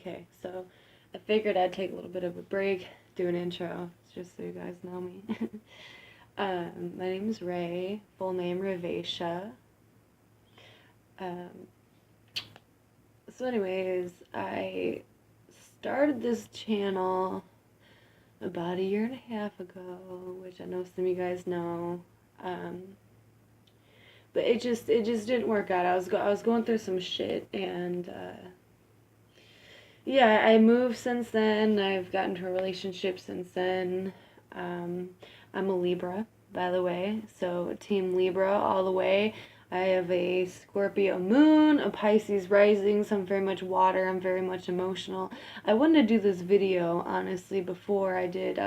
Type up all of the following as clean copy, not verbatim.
Okay, so I figured I'd take a little bit of a break, do an intro, just so you guys know me. My name is Ray, full name Ravesha. Um, so, anyways, I started this channel about a year and a half ago, which I know some of you guys know. Um, but it just didn't work out. I was going through some shit, and yeah, I moved since then. I've gotten into a relationship since then. Um, I'm a Libra, by the way, so Team Libra all the way. I have a Scorpio moon, a Pisces rising, so I'm very much water. I'm very much emotional. I wanted to do this video, honestly, before I did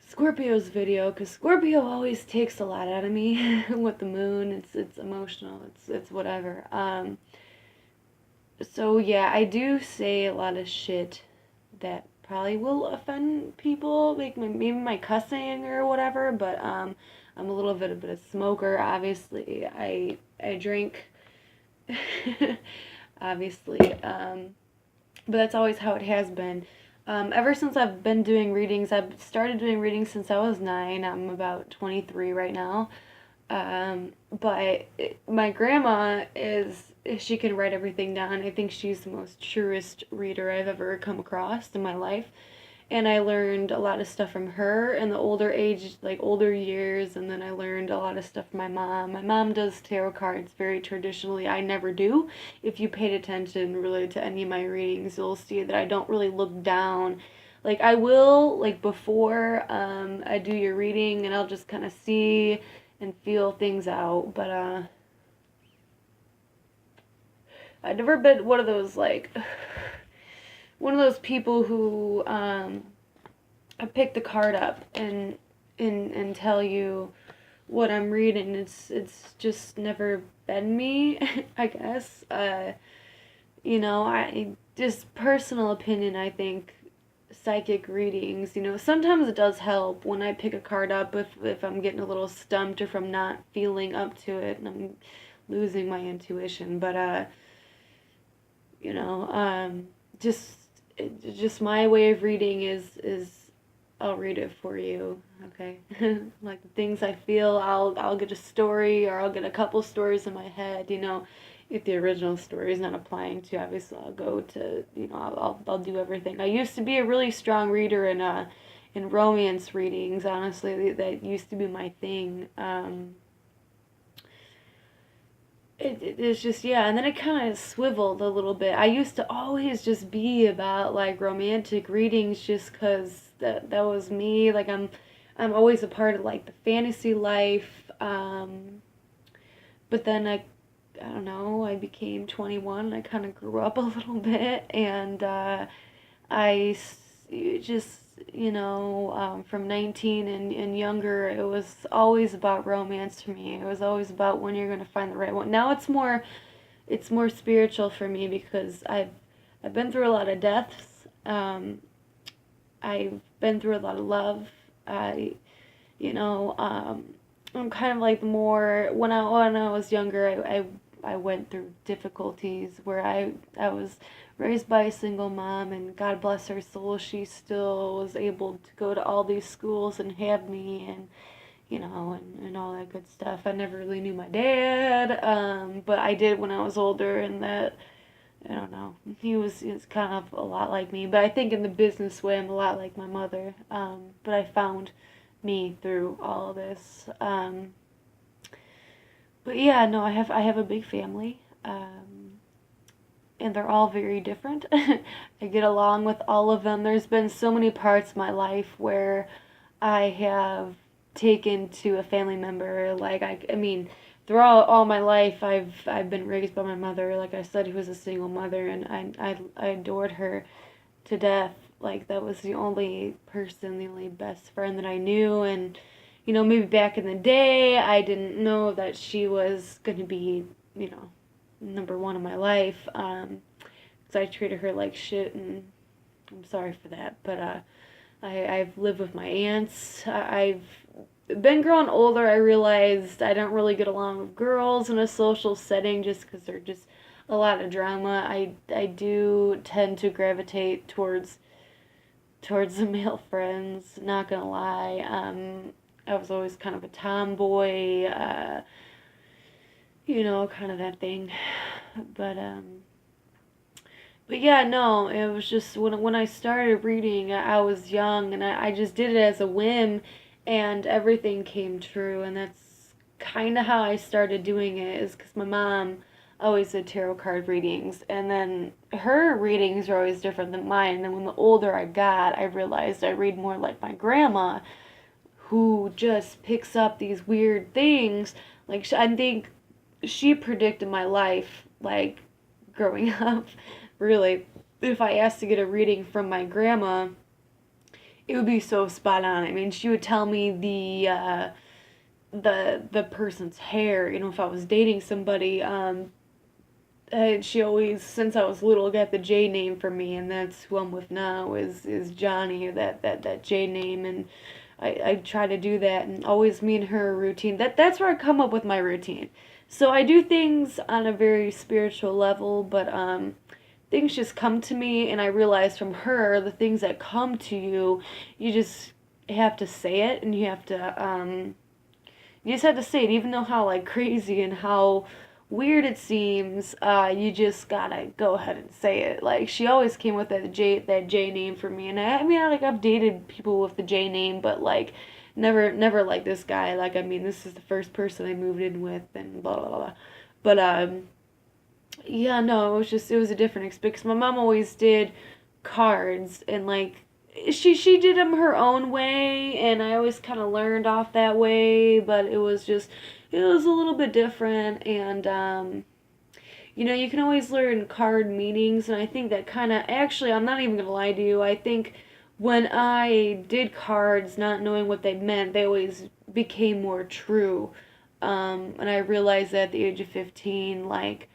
Scorpio's video, because Scorpio always takes a lot out of me with the moon. It's emotional. It's whatever. So yeah, I do say a lot of shit that probably will offend people, like maybe my cussing or whatever. But I'm a little bit of a smoker. Obviously, I drink, obviously. But that's always how it has been. Ever since I've been doing readings, I've started doing readings since I was 9. I'm about 23 right now. But my grandma is, she can write everything down. I think she's the most truest reader I've ever come across in my life. And I learned a lot of stuff from her in the older age, like older years, and then I learned a lot of stuff from my mom. My mom does tarot cards very traditionally. I never do. If you paid attention really to any of my readings, you'll see that I don't really look down. Like I will, like before I do your reading, and I'll just kind of see and feel things out. But I've never been one of those like one of those people who I pick the card up and tell you what I'm reading. It's just never been me, I guess. I just personal opinion. I think psychic readings. Sometimes it does help when I pick a card up if I'm getting a little stumped or if I'm not feeling up to it and I'm losing my intuition. But you know, just just my way of reading is I'll read it for you, okay? Like the things I feel, I'll get a story or I'll get a couple stories in my head. If the original story is not applying to, obviously I'll go to, I'll do everything. I used to be a really strong reader in romance readings. Honestly, that used to be my thing. It's just, yeah, and then it kind of swiveled a little bit. I used to always just be about like romantic readings just because that was me. Like I'm always a part of like the fantasy life. But then I don't know, I became 21. I kind of grew up a little bit, and I just, from 19 and younger, it was always about romance for me. It was always about when you're going to find the right one. Now it's more spiritual for me because I've been through a lot of deaths. I've been through a lot of love. I, you know, I'm kind of like more, when I was younger, I went through difficulties where I was raised by a single mom, and God bless her soul, she still was able to go to all these schools and have me, and and all that good stuff. I never really knew my dad, but I did when I was older, and that, I don't know, he was kind of a lot like me, but I think in the business way I'm a lot like my mother. But I found me through all of this. But yeah, no, I have a big family. And they're all very different. I get along with all of them. There's been so many parts of my life where I have taken to a family member. Like I mean, throughout all my life, I've been raised by my mother. Like I said, who was a single mother, and I adored her to death. Like that was the only person, the only best friend that I knew. And maybe back in the day, I didn't know that she was gonna be, number one in my life. 'Cause I treated her like shit, and I'm sorry for that. But I've lived with my aunts. I've been growing older. I realized I don't really get along with girls in a social setting just because they're just a lot of drama. I do tend to gravitate towards the male friends. Not gonna lie. I was always kind of a tomboy. Kind of that thing. But but yeah, no, it was just when I started reading, I was young and I just did it as a whim, and everything came true, and that's kind of how I started doing it. Is because my mom always did tarot card readings, and then her readings are always different than mine. And then when the older I got, I realized I read more like my grandma, who just picks up these weird things. Like I think she predicted my life, like growing up. Really, if I asked to get a reading from my grandma, it would be so spot on. I mean, she would tell me the person's hair. If I was dating somebody, and she always, since I was little, got the J name for me, and that's who I'm with now. Is Johnny, that J name, and I try to do that, and always me and her routine. That's where I come up with my routine. So I do things on a very spiritual level, but things just come to me, and I realize from her, the things that come to you, you just have to say it, and you just have to say it, even though how like crazy and how weird it seems. You just gotta go ahead and say it. Like she always came with that J name for me, and I mean, I've dated people with the J name, but like never like this guy. Like I mean, this is the first person I moved in with, and blah blah blah. But yeah, no, it was a different experience. My mom always did cards, and like she did them her own way, and I always kind of learned off that way, but it was a little bit different. And you can always learn card meanings, and I think that kind of, actually, I'm not even gonna lie to you, I think when I did cards not knowing what they meant, they always became more true. And I realized that at the age of 15, like,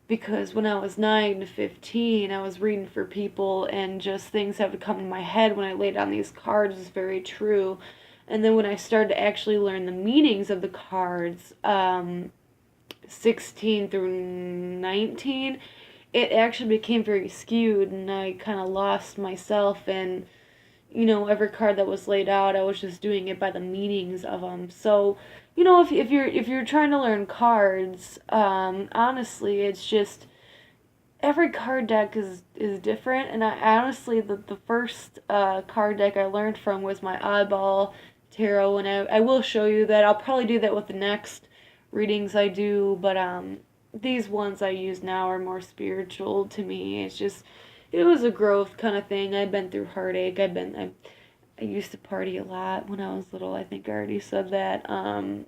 because when I was 9 to 15, I was reading for people, and just things that would come in my head when I laid down these cards was very true. And then when I started to actually learn the meanings of the cards, 16 through 19, it actually became very skewed, and I kind of lost myself. And every card that was laid out, I was just doing it by the meanings of them. So, if you're trying to learn cards, honestly, it's just every card deck is different. And I honestly, the first card deck I learned from was my Oddball Tarot, and I will show you that. I'll probably do that with the next readings I do, but these ones I use now are more spiritual to me. It was a growth kind of thing. I've been through heartache. I used to party a lot when I was little. I think I already said that. No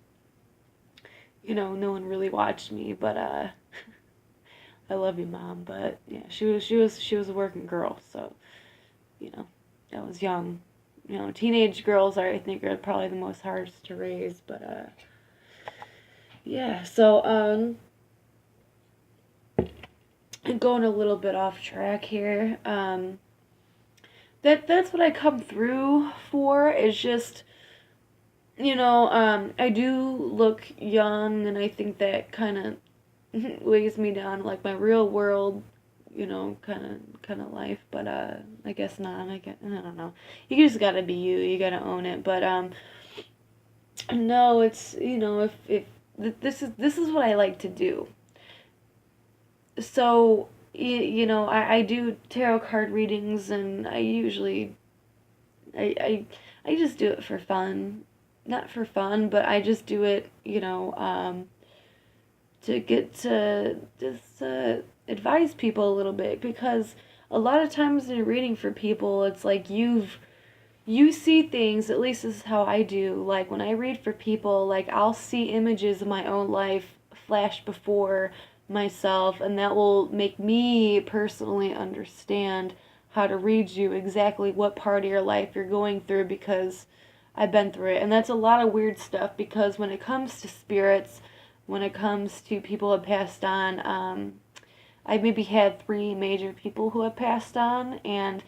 one really watched me, but I love you, Mom. But yeah, she was a working girl, so you know, I was young. Teenage girls I think are probably the most hardest to raise, but yeah. So going a little bit off track here. That's what I come through for. Is just I do look young, and I think that kind of weighs me down, like my real world, kind of life. But I guess not. I don't know. You just gotta be you. You gotta own it. But no, it's if this is what I like to do. So I do tarot card readings, and I just do it for fun. Not for fun, but I just do it, to get to just advise people a little bit, because a lot of times in reading for people, it's like you see things, at least this is how I do. Like when I read for people, like I'll see images of my own life flash before myself, and that will make me personally understand how to read you exactly what part of your life you're going through, because I've been through it. And that's a lot of weird stuff, because when it comes to spirits, when it comes to people who have passed on, I maybe had 3 major people who have passed on, and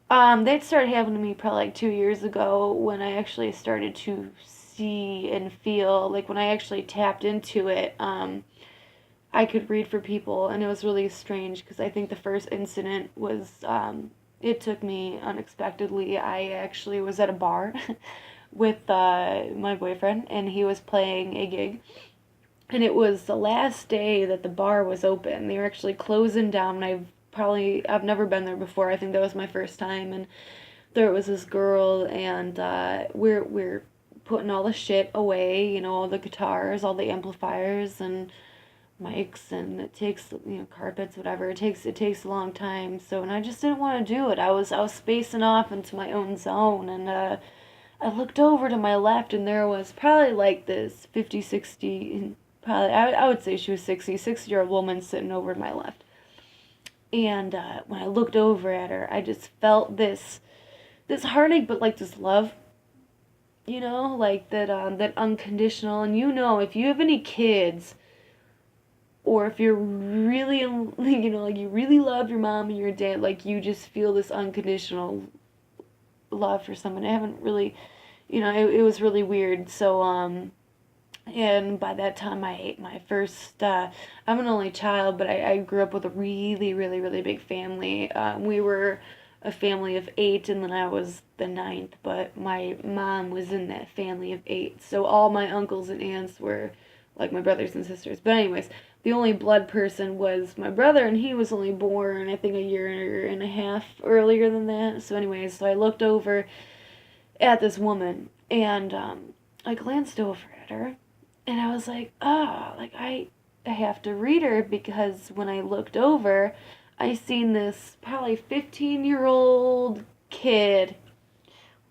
that started happening to me probably like 2 years ago, when I actually started to see and feel, like when I actually tapped into it. I could read for people, and it was really strange because I think the first incident was it took me unexpectedly. I actually was at a bar with my boyfriend, and he was playing a gig, and it was the last day that the bar was open. They were actually closing down. I've never been there before. I think that was my first time, and there was this girl, and we're putting all the shit away, all the guitars, all the amplifiers, and mics, and it takes, carpets, whatever. It takes a long time. So, and I just didn't want to do it. I was spacing off into my own zone, and I looked over to my left, and there was probably like this 50, 60, probably, I would say she was 60-year-old woman sitting over to my left. And when I looked over at her, I just felt this heartache, but like this love, like that unconditional. And if you have any kids, or if you're really, like you really love your mom and your dad, like you just feel this unconditional love for someone. I haven't really, it was really weird. So, and by that time, my first, I'm an only child, but I grew up with a really, really, really big family. We were a family of 8, and then I was the ninth, but my mom was in that family of 8. So all my uncles and aunts were like my brothers and sisters. But anyways, the only blood person was my brother, and he was only born, I think, a year and a half earlier than that. So anyways, so I looked over at this woman, and I glanced over at her, and I was like, like I have to read her, because when I looked over, I seen this probably 15-year-old kid,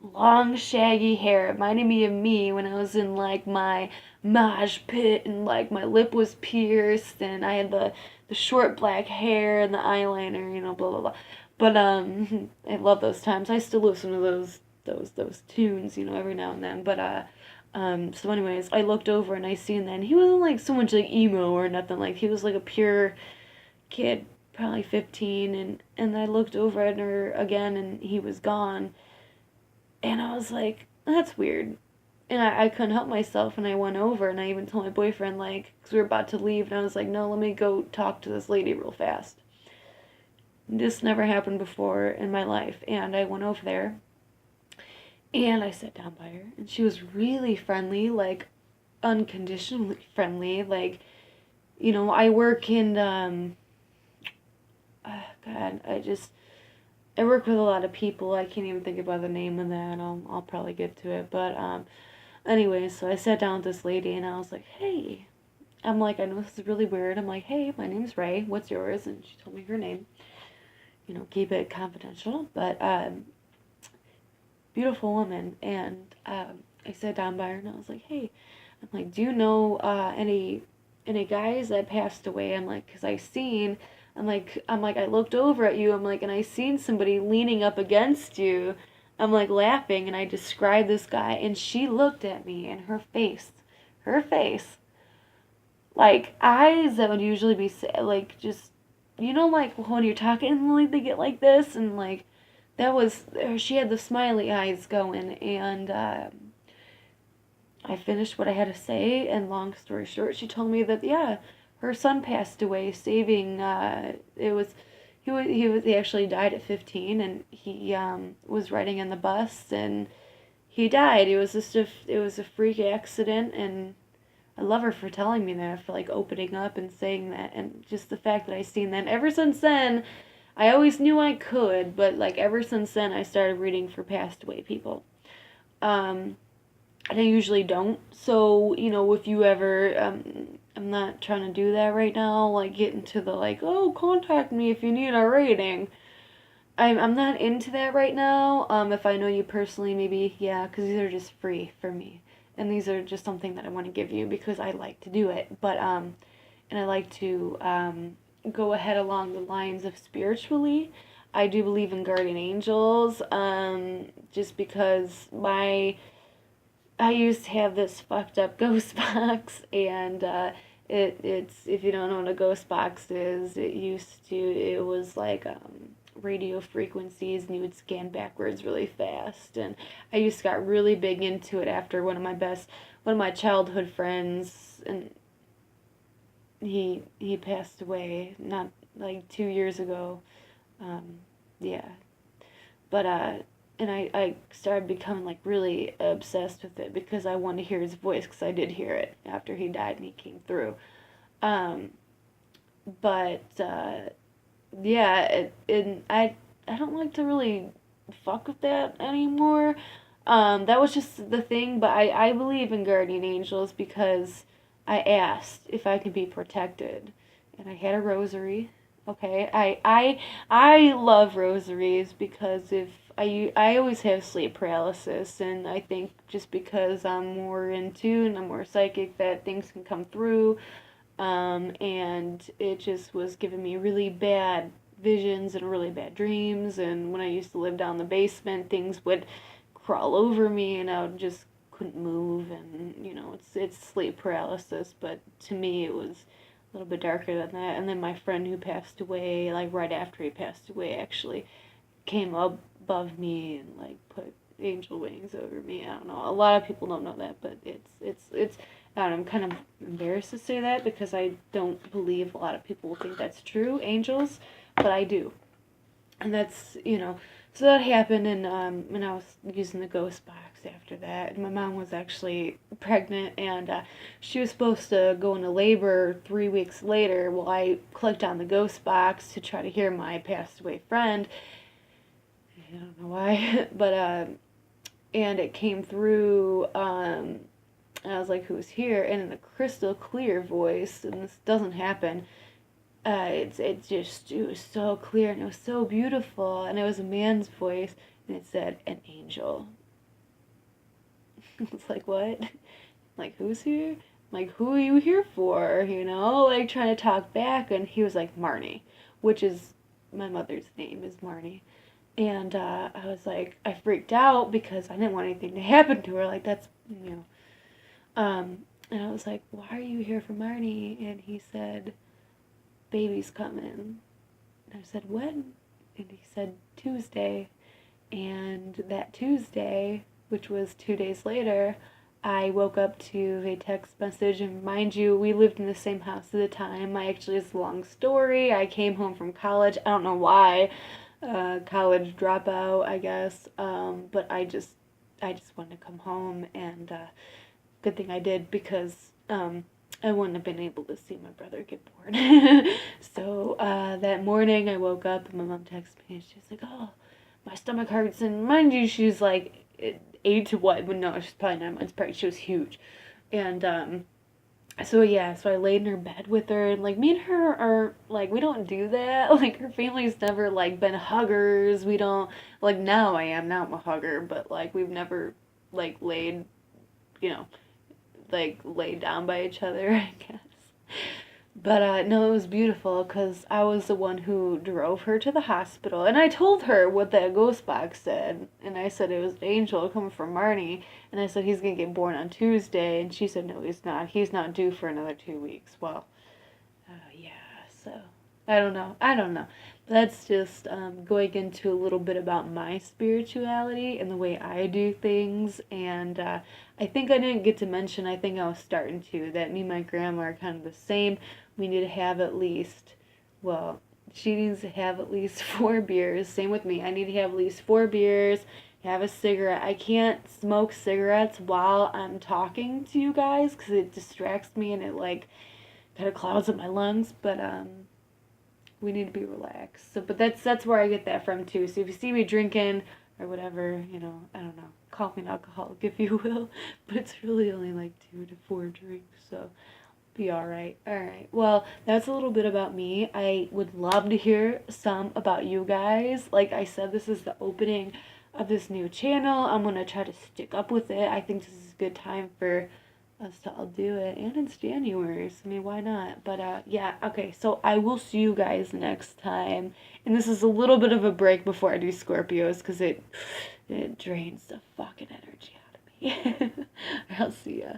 long shaggy hair. It reminded me of me when I was in like my mosh pit, and like my lip was pierced, and I had the short black hair and the eyeliner, blah blah blah. But I love those times. I still listen to those tunes, every now and then. But so anyways, I looked over and I seen that, and he wasn't like so much like emo or nothing. Like he was like a pure kid, probably 15, and I looked over at her again, and he was gone. And I was like, that's weird. And I couldn't help myself, and I went over, and I even told my boyfriend, like, because we were about to leave, and I was like, no, let me go talk to this lady real fast. This never happened before in my life. And I went over there, and I sat down by her, and she was really friendly, like, unconditionally friendly. Like, I work in, God, I work with a lot of people. I can't even think about the name of that. I'll probably get to it. But anyway, so I sat down with this lady, and I was like, hey. I'm like, I know this is really weird. I'm like, hey, my name's Ray. What's yours? And she told me her name. Keep it confidential. But beautiful woman. And I sat down by her, and I was like, hey. I'm like, do you know any guys that passed away? I'm like, because I looked over at you, and I seen somebody leaning up against you. I'm like laughing, and I described this guy, and she looked at me, and her face, like eyes that would usually be like just, like when you're talking, like they get like this, and like that was, she had the smiley eyes going, and I finished what I had to say, and long story short, she told me that, yeah, her son passed away saving, he actually died at 15, and he was riding in the bus, and he died. It was a freak accident, and I love her for telling me that, for like opening up and saying that, and just the fact that I seen that. And ever since then, I always knew I could, but like ever since then, I started reading for passed away people. Um, and I usually don't. So, if you ever, I'm not trying to do that right now, like get into the like, oh, contact me if you need a rating. I'm not into that right now. If I know you personally, maybe, yeah, because these are just free for me. And these are just something that I want to give you because I like to do it. But, and I like to, go ahead along the lines of spiritually. I do believe in guardian angels, just because I used to have this fucked up ghost box, and it's, if you don't know what a ghost box is, it was like radio frequencies, and you would scan backwards really fast, and I used to got really big into it after one of my childhood friends, and he passed away not like 2 years ago. Um, yeah, but and I started becoming like really obsessed with it because I wanted to hear his voice because I did hear it after he died and he came through. Um, but yeah, I don't like to really fuck with that anymore. That was just the thing, but I believe in guardian angels because I asked if I could be protected, and I had a rosary. Okay, I love rosaries because if I always have sleep paralysis, and I think just because I'm more in tune, I'm more psychic, that things can come through, and it just was giving me really bad visions and really bad dreams. And when I used to live down the basement, things would crawl over me, and I would just couldn't move. And it's sleep paralysis, but to me it was a little bit darker than that. And then my friend who passed away, like right after he passed away, actually came up above me and like put angel wings over me. I don't know. A lot of people don't know that, but it's I don't know, I'm kind of embarrassed to say that because I don't believe a lot of people think that's true, angels, but I do. And that's, so that happened, and I was using the ghost box after that. And my mom was actually pregnant, and she was supposed to go into labor 3 weeks later. Well, I clicked on the ghost box to try to hear my passed away friend. I don't know why, but and it came through. And I was like, "Who's here?" And in a crystal clear voice, and this doesn't happen. It was so clear and it was so beautiful, and it was a man's voice, and it said, "An angel." It's like, what? Like, who's here? Like, who are you here for? Like trying to talk back, and he was like, "Marnie," which is my mother's name is Marnie. And I was like, I freaked out because I didn't want anything to happen to her. Like, that's, and I was like, "Why are you here for Marnie?" And he said, "Baby's coming." And I said, "When?" And he said, "Tuesday." And that Tuesday, which was 2 days later, I woke up to a text message. And mind you, we lived in the same house at the time. It's a long story. I came home from college. I don't know why. College dropout, I guess. But I just wanted to come home, and good thing I did because I wouldn't have been able to see my brother get born. So that morning I woke up and my mom texted me and she was like, "Oh, my stomach hurts." And mind you, she's like 8 to what? But no, she's probably 9 months pregnant. She was huge. And so yeah, so I laid in her bed with her, and like me and her are like, we don't do that. Like her family's never like been huggers. We don't, like, now I'm a hugger, but like we've never like laid, you know, like laid down by each other, I guess. But no, it was beautiful because I was the one who drove her to the hospital, and I told her what that ghost box said, and I said it was an angel coming from Marnie, and I said he's gonna get born on Tuesday, and she said no, he's not. He's not due for another 2 weeks. Well, yeah, so I don't know. That's just going into a little bit about my spirituality and the way I do things. And I think I didn't get to mention, I think I was starting to, that me and my grandma are kind of the same. We need to have at least, well, she needs to have at least 4 beers. Same with me. I need to have at least 4 beers, have a cigarette. I can't smoke cigarettes while I'm talking to you guys because it distracts me and it like kind of clouds up my lungs. But we need to be relaxed. So, but that's where I get that from too. So if you see me drinking or whatever, I don't know, call me an alcoholic if you will, but it's really only like 2 to 4 drinks, so be all right. All right. Well, that's a little bit about me. I would love to hear some about you guys. Like I said, this is the opening of this new channel. I'm gonna try to stick up with it. I think this is a good time for us to all do it, and it's January, so I mean, why not? But yeah, okay, so I will see you guys next time, and this is a little bit of a break before I do Scorpios because it drains the fucking energy out of me. I'll see ya.